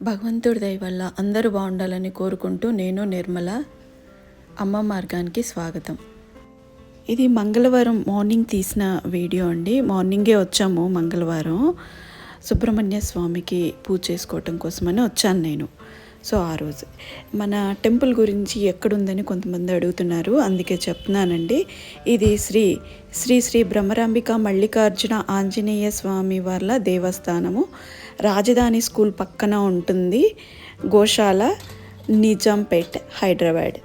భగవంతుడి దయ వల్ల అందరూ బాగుండాలని కోరుకుంటూ నేను నిర్మల అమ్మ మార్గానికి స్వాగతం. ఇది మంగళవారం మార్నింగ్ తీసిన వీడియో అండి. మార్నింగే వచ్చాము మంగళవారం సుబ్రహ్మణ్య స్వామికి పూజ చేసుకోవటం కోసమని వచ్చాను నేను. సో ఆ రోజు మన టెంపుల్ గురించి ఎక్కడుందని కొంతమంది అడుగుతున్నారు, అందుకే చెప్తున్నానండి. ఇది శ్రీ శ్రీ శ్రీ బ్రహ్మరాంబిక మల్లికార్జున ఆంజనేయ స్వామి వాళ్ళ దేవస్థానము. రాజధాని స్కూల్ పక్కన ఉంటుంది. గోశాల, నిజాంపేట్, హైదరాబాద్.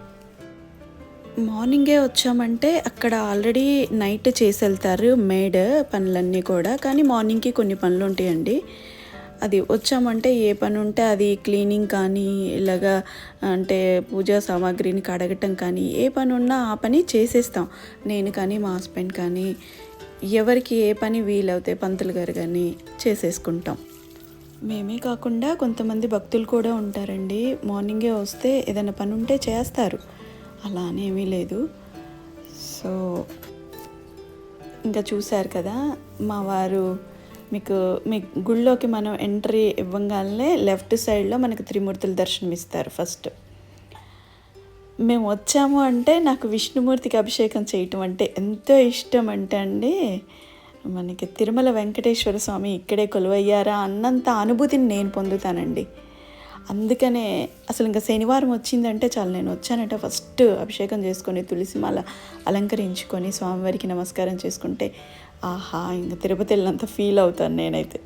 మార్నింగే వచ్చామంటే అక్కడ ఆల్రెడీ నైట్ చేసి వెళ్తారు మేడ్ పనులన్నీ కూడా, కానీ మార్నింగ్కి కొన్ని పనులు ఉంటాయండి. అది వచ్చామంటే ఏ పని ఉంటే అది క్లీనింగ్ కానీ ఇలాగా అంటే పూజా సామాగ్రిని కడగటం కానీ ఏ పని ఉన్నా ఆ పని చేసేస్తాం. నేను కానీ మా హస్బెండ్ కానీ ఎవరికి ఏ పని వీలవుతాయి పంతులు గారు కానీ చేసేసుకుంటాం. మేమే కాకుండా కొంతమంది భక్తులు కూడా ఉంటారండి. మార్నింగే వస్తే ఏదైనా పని ఉంటే చేస్తారు, అలా అనేమీ లేదు. సో ఇంకా చూశారు కదా మా వారు. మీ గుళ్ళోకి మనం ఎంట్రీ ఇవ్వగానే లెఫ్ట్ సైడ్లో మనకు త్రిమూర్తుల దర్శనం ఇస్తారు. ఫస్ట్ మేము వచ్చాము అంటే నాకు విష్ణుమూర్తికి అభిషేకం చేయటం అంటే ఎంతో ఇష్టం. అంటే అండి మనకి తిరుమల వెంకటేశ్వర స్వామి ఇక్కడే కొలువయ్యారా అన్నంత అనుభూతిని నేను పొందుతానండి. అందుకనే అసలు ఇంకా శనివారం వచ్చిందంటే చాలు, నేను వచ్చానంటే ఫస్ట్ అభిషేకం చేసుకొని తులసిమాల అలంకరించుకొని స్వామివారికి నమస్కారం చేసుకుంటే ఆహా ఇంకా తిరుపతి వెళ్ళినంత ఫీల్ అవుతాను నేనైతే.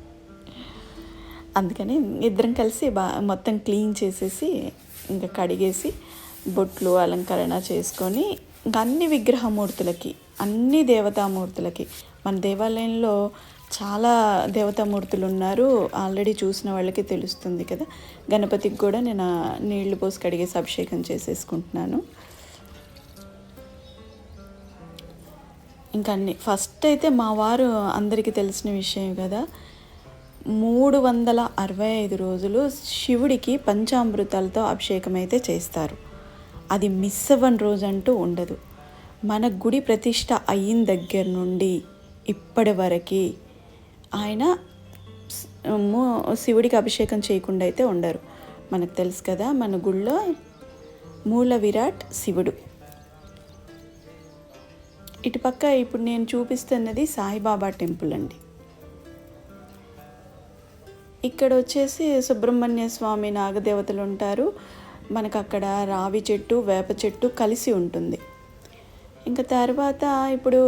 అందుకని ఇద్దరం కలిసి మొత్తం క్లీన్ చేసేసి ఇంకా కడిగేసి బొట్లు అలంకరణ చేసుకొని ఇంకా అన్ని విగ్రహమూర్తులకి, అన్ని దేవతామూర్తులకి, మన దేవాలయంలో చాలా దేవతామూర్తులు ఉన్నారు. ఆల్రెడీ చూసిన వాళ్ళకి తెలుస్తుంది కదా. గణపతికి కూడా నేను నీళ్లు పోసి కడిగేసి అభిషేకం చేసేసుకుంటున్నాను. ఇంకా అన్ని ఫస్ట్ అయితే మా వారు అందరికీ తెలిసిన విషయం కదా, 365 రోజులు శివుడికి పంచామృతాలతో అభిషేకం అయితే చేస్తారు. అది మిస్ అవ్వని రోజు అంటూ ఉండదు. మన గుడి ప్రతిష్ట అయిన దగ్గర నుండి ఇప్పటి వరకు ఆయన శివుడికి అభిషేకం చేయకుండా అయితే ఉండరు. మనకు తెలుసు కదా, మన గుళ్ళో మూల విరాట్ శివుడు. ఇటుపక్క ఇప్పుడు నేను చూపిస్తున్నది సాయిబాబా టెంపుల్ అండి. ఇక్కడ వచ్చేసి సుబ్రహ్మణ్య స్వామి నాగదేవతలు ఉంటారు. మనకు అక్కడ రావి చెట్టు, వేప చెట్టు కలిసి ఉంటుంది. ఇంకా తర్వాత ఇప్పుడు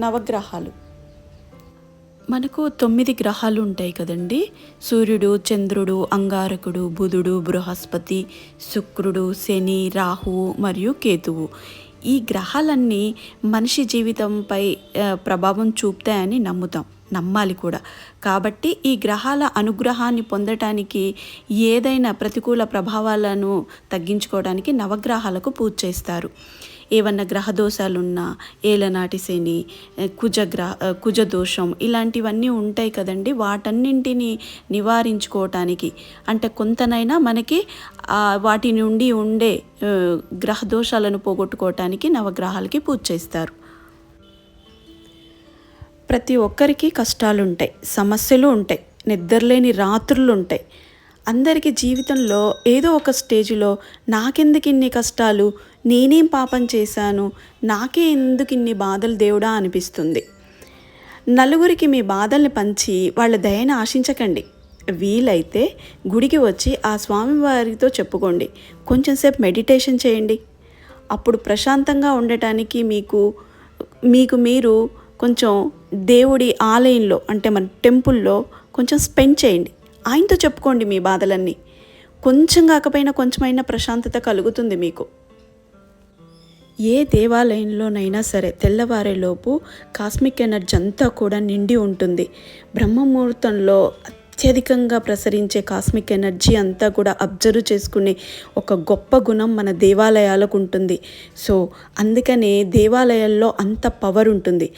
నవగ్రహాలు, మనకు 9 గ్రహాలు ఉంటాయి కదండి. సూర్యుడు, చంద్రుడు, అంగారకుడు, బుధుడు, బృహస్పతి, శుక్రుడు, శని, రాహువు మరియు కేతువు. ఈ గ్రహాలన్నీ మనిషి జీవితంపై ప్రభావం చూపుతాయని నమ్మాలి కూడా. కాబట్టి ఈ గ్రహాల అనుగ్రహాన్ని పొందటానికి, ఏదైనా ప్రతికూల ప్రభావాలను తగ్గించుకోవడానికి నవగ్రహాలకు పూజ చేస్తారు. ఏవన్నా గ్రహ దోషాలున్నా, ఏలనాటి శని, కుజదోషం ఇలాంటివన్నీ ఉంటాయి కదండి. వాటన్నింటినీ నివారించుకోవటానికి, అంటే కొంతనైనా మనకి వాటి నుండి ఉండే గ్రహ దోషాలను పోగొట్టుకోవటానికి నవగ్రహాలకి పూజ చేస్తారు. ప్రతి ఒక్కరికి కష్టాలు ఉంటాయి, సమస్యలు ఉంటాయి, నిద్రలేని రాత్రులు ఉంటాయి. అందరికీ జీవితంలో ఏదో ఒక స్టేజ్లో నాకెందుకు ఇన్ని కష్టాలు, నేనేం పాపం చేశాను, నాకే ఎందుకు ఇన్ని బాధలు దేవుడా అనిపిస్తుంది. నలుగురికి మీ బాధల్ని పంచి వాళ్ళ దయని ఆశించకండి. వీలైతే గుడికి వచ్చి ఆ స్వామివారితో చెప్పుకోండి. కొంచెంసేపు మెడిటేషన్ చేయండి. అప్పుడు ప్రశాంతంగా ఉండటానికి మీకు మీరు కొంచెం దేవుడి ఆలయంలో, అంటే మన టెంపుల్లో కొంచెం స్పెండ్ చేయండి. ఆయనతో చెప్పుకోండి మీ బాధలన్నీ. కొంచెం కాకపోయినా కొంచెమైనా ప్రశాంతత కలుగుతుంది మీకు. ఏ దేవాలయంలోనైనా సరే తెల్లవారేలోపు కాస్మిక్ ఎనర్జీ అంతా కూడా నిండి ఉంటుంది. బ్రహ్మముహూర్తంలో అత్యధికంగా ప్రసరించే కాస్మిక్ ఎనర్జీ అంతా కూడా అబ్జర్వ్ చేసుకునే ఒక గొప్ప గుణం మన దేవాలయాలకు ఉంటుంది. సో అందుకనే దేవాలయాల్లో అంత పవర్ ఉంటుంది.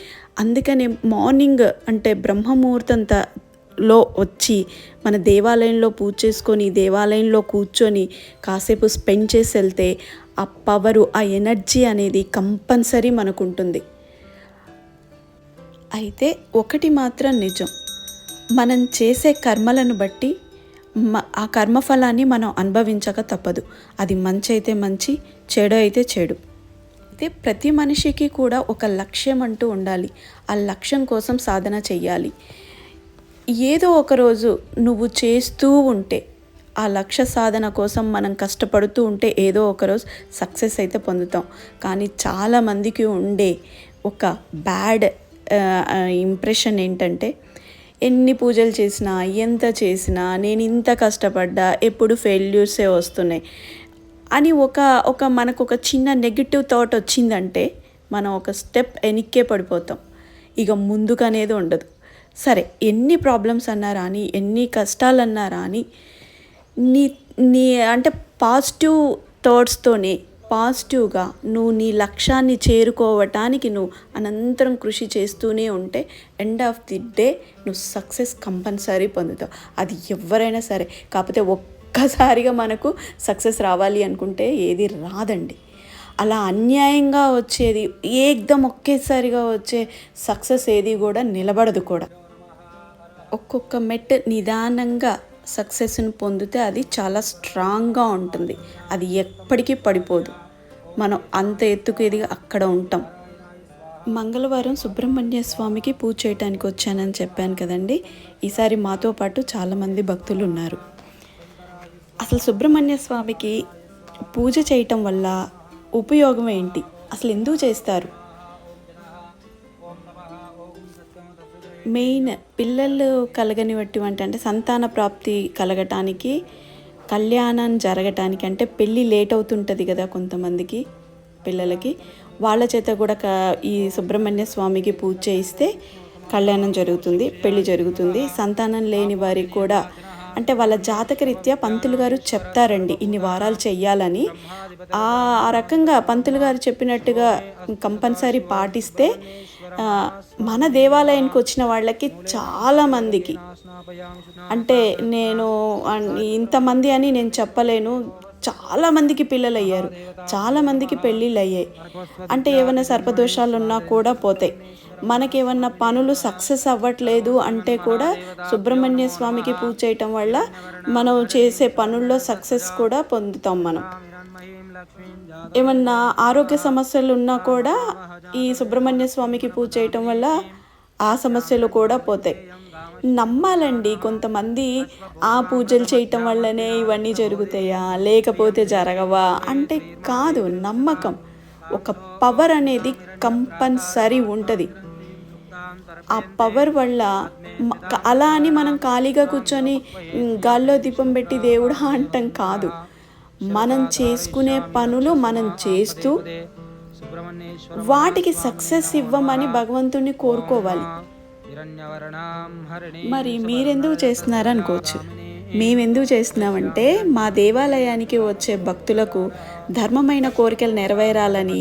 అందుకనే మార్నింగ్ అంటే బ్రహ్మముహూర్తంలో వచ్చి మన దేవాలయంలో పూజ చేసుకొని, దేవాలయంలో కూర్చొని కాసేపు స్పెండ్ చేసి వెళ్తే ఆ పవరు, ఆ ఎనర్జీ అనేది కంపల్సరీ మనకు ఉంటుంది. అయితే ఒకటి మాత్రం నిజం, మనం చేసే కర్మలను బట్టి ఆ కర్మఫలాన్ని మనం అనుభవించక తప్పదు. అది మంచి అయితే మంచి, చెడు అయితే చెడు. అయితే ప్రతి మనిషికి కూడా ఒక లక్ష్యం అంటూ ఉండాలి. ఆ లక్ష్యం కోసం సాధన చెయ్యాలి. ఏదో ఒకరోజు నువ్వు చేస్తూ ఉంటే, ఆ లక్ష్య సాధన కోసం మనం కష్టపడుతూ ఉంటే ఏదో ఒకరోజు సక్సెస్ అయితే పొందుతాం. కానీ చాలామందికి ఉండే ఒక బ్యాడ్ ఇంప్రెషన్ ఏంటంటే, ఎన్ని పూజలు చేసినా, ఎంత చేసినా, నేను ఇంత కష్టపడ్డా, ఎప్పుడు ఫెయిల్యూర్సే వస్తున్నాయి అని మనకు ఒక చిన్న నెగిటివ్ థాట్ వచ్చిందంటే మనం ఒక స్టెప్ వెనక్కే పడిపోతాం. ఇక ముందుకనేది ఉండదు. సరే, ఎన్ని ప్రాబ్లమ్స్ అన్నా రాని, ఎన్ని కష్టాలు అన్నా రాని, నీ నీ అంటే పాజిటివ్ థాట్స్తోనే పాజిటివ్గా నువ్వు నీ లక్ష్యాన్ని చేరుకోవటానికి నువ్వు అనంతరం కృషి చేస్తూనే ఉంటే ఎండ్ ఆఫ్ ది డే నువ్వు సక్సెస్ కంపల్సరీ పొందుతావు. అది ఎవరైనా సరే. కాకపోతే ఒక్కసారిగా మనకు సక్సెస్ రావాలి అనుకుంటే ఏది రాదండి. అలా అన్యాయంగా వచ్చేది, ఏకదం ఒకేసారిగా వచ్చే సక్సెస్ ఏది కూడా నిలబడదు కూడా. ఒక్కొక్క మెట్టు నిదానంగా సక్సెస్ని పొందితే అది చాలా స్ట్రాంగ్గా ఉంటుంది. అది ఎప్పటికీ పడిపోదు. మనం అంత ఎత్తుకు ఎదిగి అక్కడ ఉంటాం. మంగళవారం సుబ్రహ్మణ్య స్వామికి పూజ చేయడానికి వచ్చానని చెప్పాను కదండి. ఈసారి మాతో పాటు చాలామంది భక్తులు ఉన్నారు. అసలు సుబ్రహ్మణ్య స్వామికి పూజ చేయటం వల్ల ఉపయోగం ఏంటి, అసలు ఎందుకు చేస్తారు? మెయిన్ పిల్లలు కలగనివంటి అంటే సంతాన ప్రాప్తి కలగటానికి, కళ్యాణం జరగటానికి, అంటే పెళ్ళి లేట్ అవుతుంటుంది కదా కొంతమందికి పిల్లలకి, వాళ్ళ చేత కూడా ఈ సుబ్రహ్మణ్య స్వామికి పూజ చేయిస్తే కళ్యాణం జరుగుతుంది, పెళ్ళి జరుగుతుంది. సంతానం లేని వారికి కూడా అంటే వాళ్ళ జాతకరీత్యా పంతులు గారు చెప్తారండి ఇన్ని వారాలు చెయ్యాలని. ఆ రకంగా పంతులు గారు చెప్పినట్టుగా కంపల్సరీ పాటిస్తే మన దేవాలయానికి వచ్చిన వాళ్ళకి చాలామందికి, అంటే నేను ఇంతమంది అని నేను చెప్పలేను, చాలామందికి పిల్లలు అయ్యారు, చాలామందికి పెళ్ళిళ్ళు అయ్యాయి. అంటే ఏమైనా సర్పదోషాలు ఉన్నా కూడా పోతాయి. మనకేమన్నా పనులు సక్సెస్ అవ్వట్లేదు అంటే కూడా సుబ్రహ్మణ్య స్వామికి పూజ చేయటం వల్ల మనం చేసే పనుల్లో సక్సెస్ కూడా పొందుతాం. మనం ఏమన్నా ఆరోగ్య సమస్యలు ఉన్నా కూడా ఈ సుబ్రహ్మణ్య స్వామికి పూజ చేయటం వల్ల ఆ సమస్యలు కూడా పోతాయి. నమ్మాలండి. కొంతమంది ఆ పూజలు చేయటం వల్లనే ఇవన్నీ జరుగుతాయా, లేకపోతే జరగవా అంటే కాదు. నమ్మకం, ఒక పవర్ అనేది కంపల్సరీ ఉంటుంది. ఆ పవర్ వల్ల అలా అని మనం ఖాళీగా కూర్చొని గాల్లో దీపం పెట్టి దేవుడా అంటాం కాదు. మనం చేసుకునే పనులు మనం చేస్తూ వాటికి సక్సెస్ ఇవ్వమని భగవంతుడిని కోరుకోవాలి. మరి మీరెందుకు చేస్తున్నారు అనుకోవచ్చు. మేమెందుకు చేస్తున్నామంటే మా దేవాలయానికి వచ్చే భక్తులకు ధర్మమైన కోరికలు నెరవేరాలని,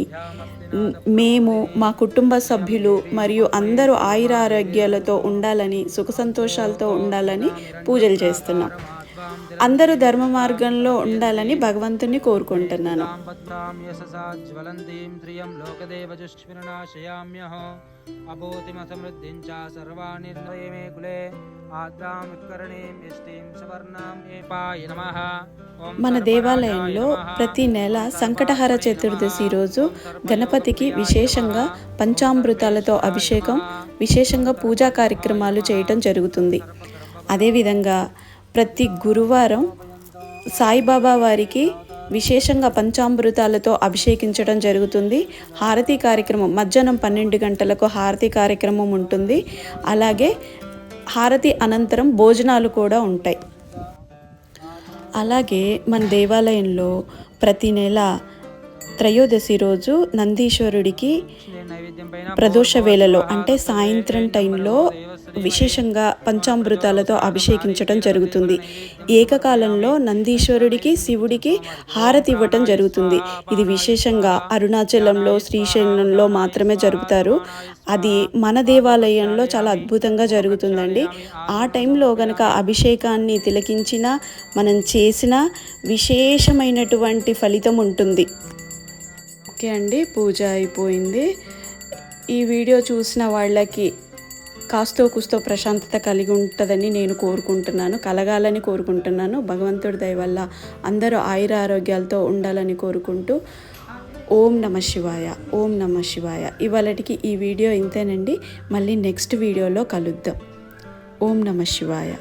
మేము మా కుటుంబ సభ్యులు మరియు అందరూ ఆయురారోగ్యాలతో ఉండాలని, సుఖ సంతోషాలతో ఉండాలని పూజలు చేస్తున్నాం. అందరూ ధర్మ మార్గంలో ఉండాలని భగవంతుని కోరుకుంటున్నాను. మన దేవాలయంలో ప్రతి నెల సంకటహర చతుర్దశి రోజు గణపతికి విశేషంగా పంచామృతాలతో అభిషేకం, విశేషంగా పూజా కార్యక్రమాలు చేయటం జరుగుతుంది. అదేవిధంగా ప్రతి గురువారం సాయిబాబా వారికి విశేషంగా పంచామృతాలతో అభిషేకించడం జరుగుతుంది. హారతి కార్యక్రమం మధ్యాహ్నం 12 గంటలకు హారతి కార్యక్రమం ఉంటుంది. అలాగే హారతి అనంతరం భోజనాలు కూడా ఉంటాయి. అలాగే మన దేవాలయంలో ప్రతి నెల త్రయోదశి రోజు నందీశ్వరుడికి ప్రదోష వేళలో అంటే సాయంత్రం టైంలో విశేషంగా పంచామృతాలతో అభిషేకించడం జరుగుతుంది. ఏకకాలంలో నందీశ్వరుడికి, శివుడికి హారతి ఇవ్వటం జరుగుతుంది. ఇది విశేషంగా అరుణాచలంలో, శ్రీశైలంలో మాత్రమే జరుపుతారు. అది మన దేవాలయంలో చాలా అద్భుతంగా జరుగుతుందండి. ఆ టైంలో కనుక అభిషేకాన్ని తిలకించిన, మనం చేసిన విశేషమైనటువంటి ఫలితం ఉంటుంది. ఓకే అండి, పూజ అయిపోయింది. ఈ వీడియో చూసిన వాళ్ళకి కాస్తో కూస్తో ప్రశాంతత కలిగి ఉంటుందని నేను కోరుకుంటున్నాను, కలగాలని కోరుకుంటున్నాను. భగవంతుడి దయ వల్ల అందరూ ఆయుర ఆరోగ్యాలతో ఉండాలని కోరుకుంటూ ఓం నమ శివాయ, ఓం నమ శివాయ. ఇవాళటికి ఈ వీడియో ఇంతేనండి. మళ్ళీ నెక్స్ట్ వీడియోలో కలుద్దాం. ఓం నమ శివాయ.